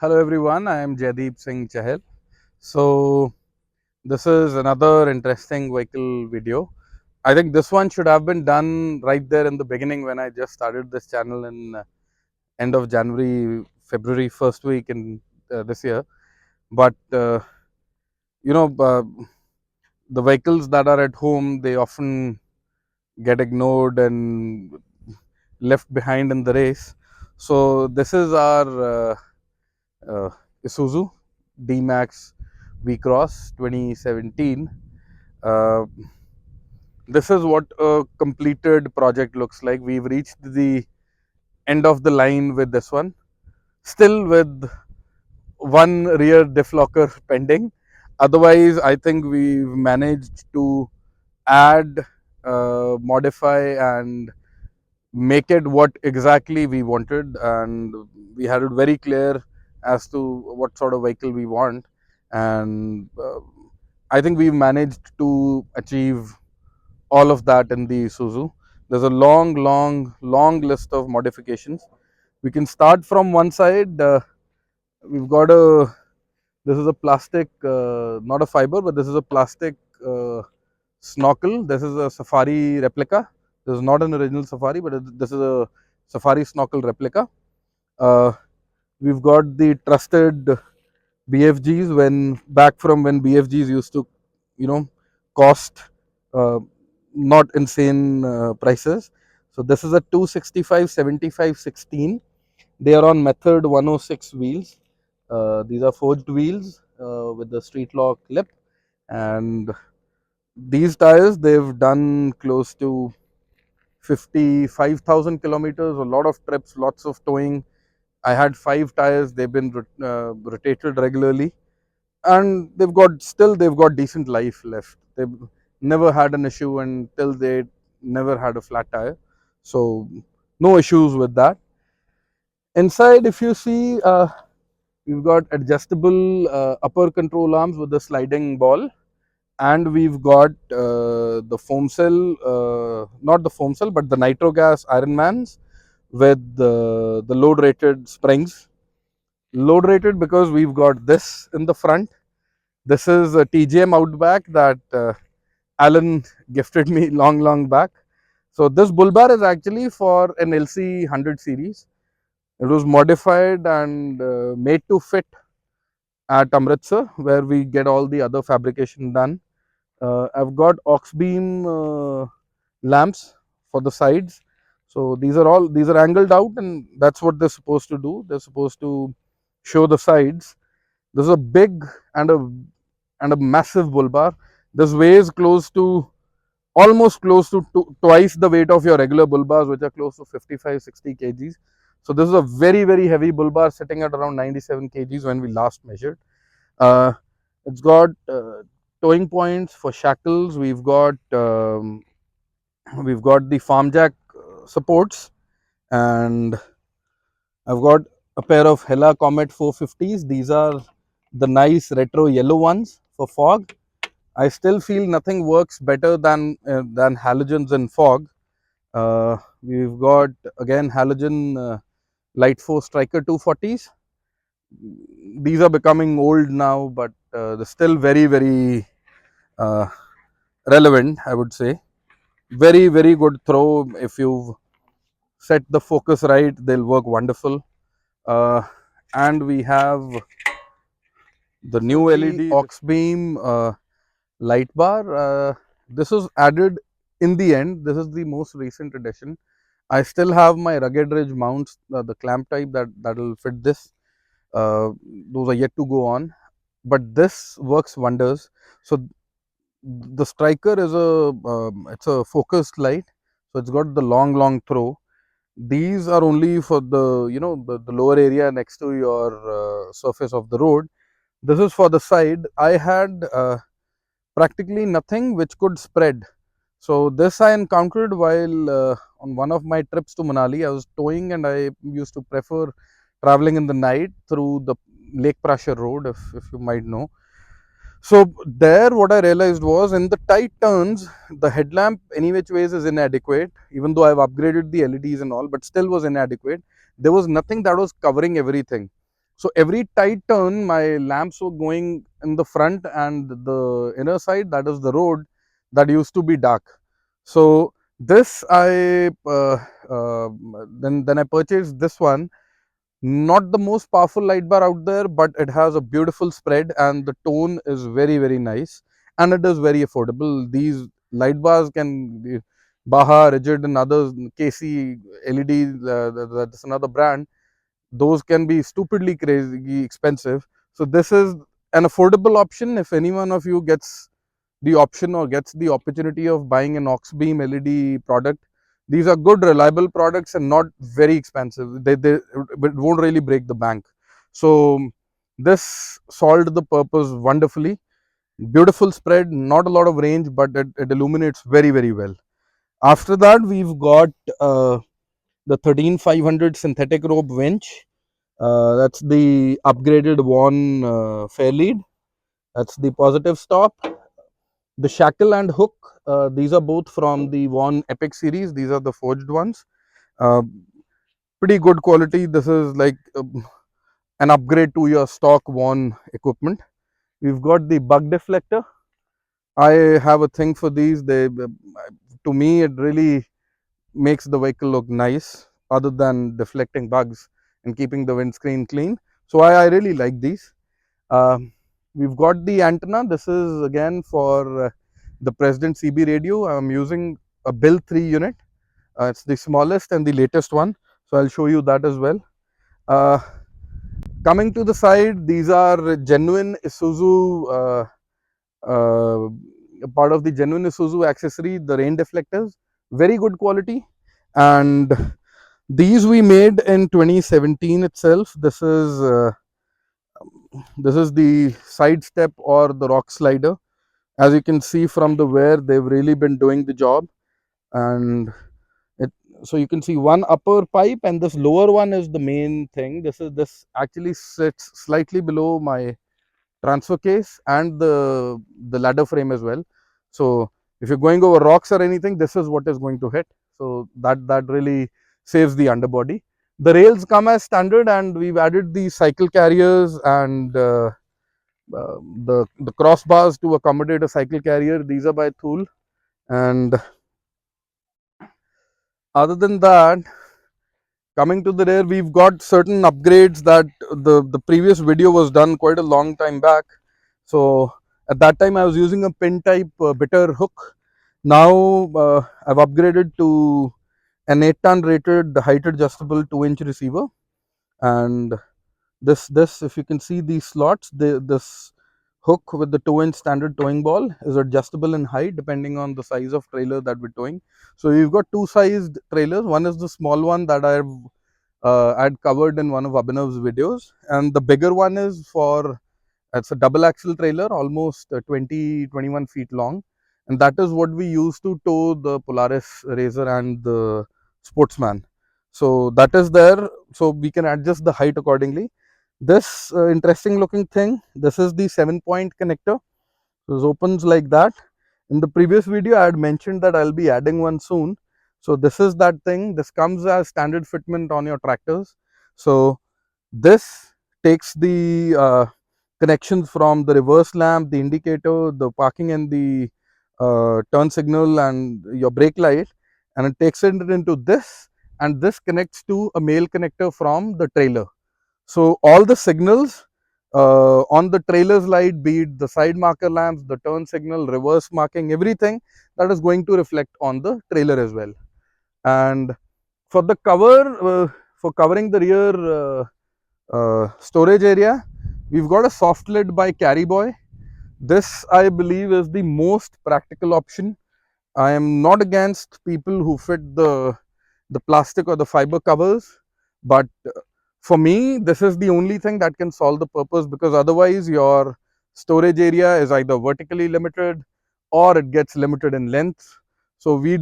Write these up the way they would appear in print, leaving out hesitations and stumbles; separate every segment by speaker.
Speaker 1: Hello everyone, I am Jaideep Singh Chahal. So this is another interesting vehicle video. I think this one should have been done right there in the beginning when I just started this channel in end of January, February first week in this year. But you know, the vehicles that are at home, they often get ignored and left behind in the race. So this is our uh, Isuzu D-Max V-Cross 2017. Uh, this is what a completed project looks like. We've reached the end of the line with this one, still with one rear diff locker pending. Otherwise, I think we've managed to add, modify, and make it what exactly we wanted, and we had it very clear as to what sort of vehicle we want, and I think we've managed to achieve all of that in the Isuzu. There's a long list of modifications. We can start from one side. We've got a This is a plastic, not a fiber, but this is a plastic snorkel. This is a Safari replica. This is not an original Safari, but this is a Safari snorkel replica. Uh, we've got the trusted BFGs back from when BFGs used to, you know, cost uh, not insane prices. So this is a 265 75 16. They are on method 106 wheels. These are forged wheels with the street lock lip, and these tires, they've done close to 55,000 kilometers, a lot of trips, lots of towing. I had 5 tires, they've been rotated regularly, and they've got decent life left. They've never had an issue until they never had a flat tire. So no issues with that. Inside, if you see, we've got adjustable upper control arms with the sliding ball, and we've got the foam cell, not the foam cell, but the nitro gas Ironmans with the load rated springs. Load rated because we've got this in the front. This is a TGM Outback that Alan gifted me long back. So this bull bar is actually for an LC 100 series. It was modified and made to fit at Amritsar, where we get all the other fabrication done. I've got ox beam lamps for the sides. So these are angled out, and that's what they're supposed to do. They're supposed to show the sides. This is a big and a massive bull bar. This weighs almost close to twice the weight of your regular bull bars, which are close to 55-60 kgs. So this is a very heavy bull bar sitting at around 97 kgs when we last measured. Uh, it's got towing points for shackles. We've got the farm jack supports, and I've got a pair of Hella Comet 450s. These are the nice retro yellow ones for fog. I still feel nothing works better than halogens in fog. We've got again halogen Light Force Striker 240s. These are becoming old now, but they're still very uh, relevant, I would say. Very good throw. If you've set the focus right, they'll work wonderful. And we have the new LED aux beam light bar. This was added in the end. This is the most recent addition. I still have my rugged ridge mounts, the clamp type that will fit this. Those are yet to go on, but this works wonders. So the striker is it's a focused light, so it's got the long throw. These are only for the lower area next to your surface of the road. This is for the side. I had practically nothing which could spread. So this I encountered while on one of my trips to Manali. I was towing, and I used to prefer traveling in the night through the Lake Prashar road, if you might know. So there, what I realized was, in the tight turns, the headlamp any which ways is inadequate. Even though I've upgraded the LEDs and all, but still was inadequate. There was nothing that was covering everything. So every tight turn, my lamps were going in the front, and the inner side, that is the road, that used to be dark. So this I then I purchased this one. Not the most powerful light bar out there, but it has a beautiful spread and the tone is very nice, and it is very affordable. These light bars can be Baha, Rigid and others, KC, LED, that's another brand. Those can be stupidly crazy expensive. So this is an affordable option. If any one of you gets the option or gets the opportunity of buying an Oxbeam LED product, these are good reliable products and not very expensive. They it won't really break the bank. So this solved the purpose wonderfully. Beautiful spread, not a lot of range, but it illuminates very well. After that, we've got the 13500 synthetic rope winch. That's the upgraded Vaughan Fairlead. That's the positive stop. The shackle and hook, these are both from the Vaughan Epic series. These are the forged ones. Uh, Pretty good quality. This is like an upgrade to your stock Vaughan equipment. We've got the bug deflector. I have a thing for these. They, to me, it really makes the vehicle look nice, other than deflecting bugs and keeping the windscreen clean. So I really like these. We've got the antenna. This is again for the President CB radio. I'm using a Bill 3 unit. It's the smallest and the latest one. So I'll show you that as well. Uh, Coming to the side, these are genuine Isuzu, part of the genuine Isuzu accessory, the rain deflectors. Very good quality. And these we made in 2017 itself. This is the side step or the rock slider. As you can see from the wear, they've really been doing the job. And it, so you can see one upper pipe, and this lower one is the main thing. This actually sits slightly below my transfer case and the ladder frame as well. So if you're going over rocks or anything, this is what is going to hit. So that really saves the underbody. The rails come as standard, and we've added the cycle carriers and the crossbars to accommodate a cycle carrier. These are by Thule. And other than that, coming to the rear, we've got certain upgrades that the previous video was done quite a long time back. So at that time I was using a pin type bitter hook. Now I've upgraded to an 8-ton rated height adjustable 2-inch receiver. And this if you can see these slots, this hook with the 2-inch standard towing ball is adjustable in height depending on the size of trailer that we're towing. So we've got two sized trailers. One is the small one that I'd covered in one of Abhinav's videos, and the bigger one is for, it's a double axle trailer, almost 21 feet long, and that is what we use to tow the Polaris RZR and the Sportsman. So that is there, so we can adjust the height accordingly. This interesting looking thing, this is the 7-point connector. So it opens like that. In the previous video I had mentioned that I'll be adding one soon. So this is that thing. This comes as standard fitment on your tractors. So this takes the connections from the reverse lamp, the indicator, the parking and the turn signal and your brake light, and it takes it into this, and this connects to a male connector from the trailer. So all the signals on the trailer's light, be it the side marker lamps, the turn signal, reverse marking, everything, that is going to reflect on the trailer as well. And for the cover, for covering the rear storage area, we've got a soft lid by Carryboy. This I believe is the most practical option. I am not against people who fit the plastic or the fiber covers, but for me this is the only thing that can solve the purpose, because otherwise your storage area is either vertically limited or it gets limited in length. So we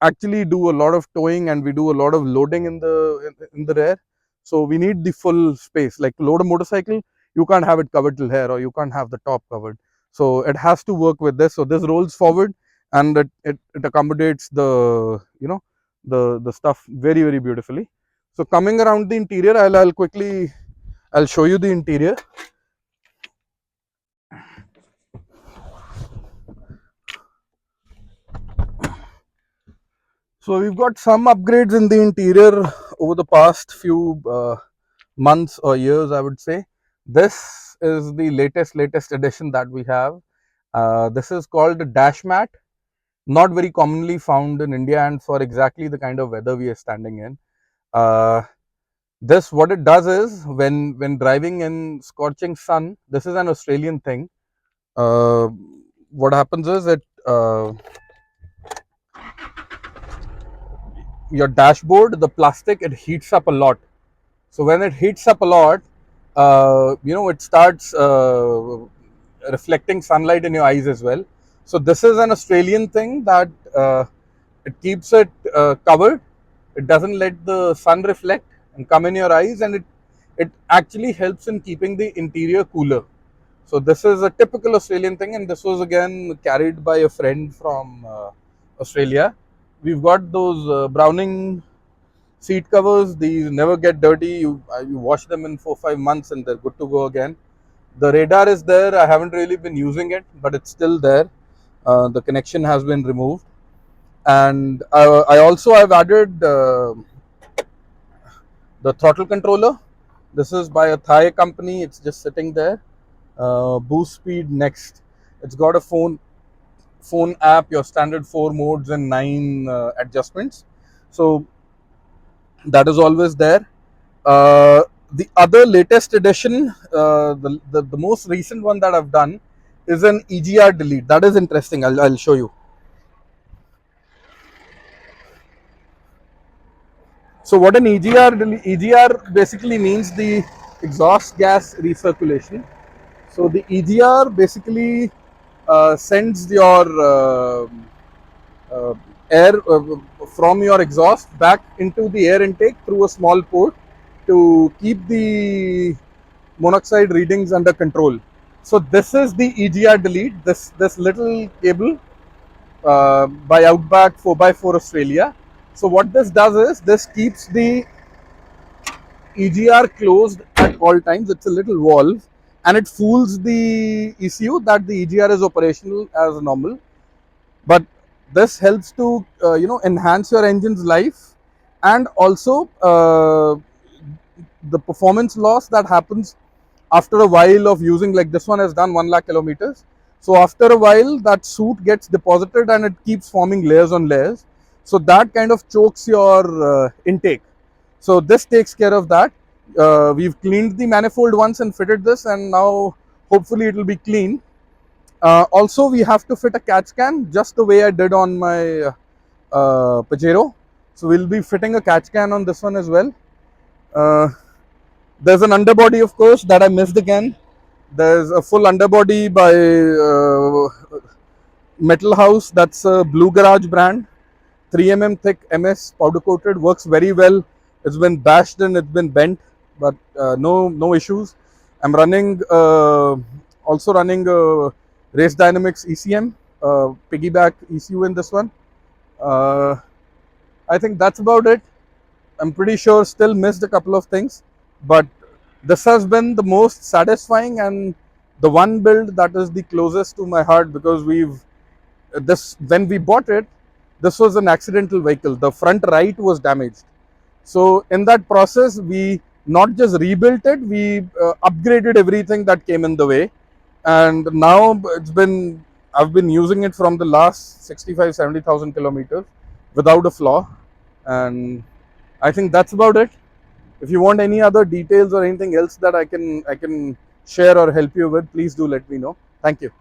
Speaker 1: actually do a lot of towing and we do a lot of loading in the rear. So we need the full space. Like to load a motorcycle, you can't have it covered till here, or you can't have the top covered. So it has to work with this. So this rolls forward and it accommodates the, you know, the stuff very beautifully. So coming around the interior, I'll I'll show you the interior. So we've got some upgrades in the interior over the past few months or years, I would say. This is the latest edition that we have. This is called the dash mat, not very commonly found in India and for exactly the kind of weather we are standing in. This, what it does is, when driving in scorching sun, this is an Australian thing. What happens is that your dashboard, the plastic, it heats up a lot. So when it heats up a lot, it starts reflecting sunlight in your eyes as well. So this is an Australian thing that it keeps it covered. It doesn't let the sun reflect and come in your eyes, and it actually helps in keeping the interior cooler. So this is a typical Australian thing, and this was again carried by a friend from Australia. We've got those Browning seat covers. These never get dirty. You wash them in 4-5 months and they're good to go again. The radar is there. I haven't really been using it, but it's still there. The connection has been removed, and I also have added the throttle controller. This is by a Thai company. It's just sitting there. Boost speed next. It's got a phone app, your standard 4 modes and 9 adjustments. So that is always there. The other latest edition, the most recent one that I've done is an EGR delete. That is interesting. I'll show you. So what an EGR basically means, the exhaust gas recirculation. So the EGR basically sends your uh, air from your exhaust back into the air intake through a small port to keep the monoxide readings under control. So this is the EGR delete. This little cable by Outback 4x4 Australia. So what this does is, this keeps the EGR closed at all times. It's a little valve, and it fools the ECU that the EGR is operational as normal. But this helps to enhance your engine's life, and also the performance loss that happens after a while of using, like this one has done 1 lakh kilometers. So after a while, that soot gets deposited and it keeps forming layers on layers. So that kind of chokes your intake. So this takes care of that. We've cleaned the manifold once and fitted this, and now hopefully it will be clean. Also, we have to fit a catch can just the way I did on my Pajero. So we'll be fitting a catch can on this one as well. There's an underbody, of course, that I missed again. There's a full underbody by Metal House. That's a Blue Garage brand. 3 mm thick MS powder coated, works very well. It's been bashed and it's been bent, but no issues. I'm running also running Race Dynamics ECM piggyback ECU in this one. I think that's about it. I'm pretty sure still missed a couple of things, but this has been the most satisfying and the one build that is the closest to my heart, because when we bought it, this was an accidental vehicle. The front right was damaged. So in that process, we not just rebuilt it, we upgraded everything that came in the way. And now I've been using it from the last 65-70,000 kilometers without a flaw. And I think that's about it. If you want any other details or anything else that I can share or help you with, please do let me know. Thank you.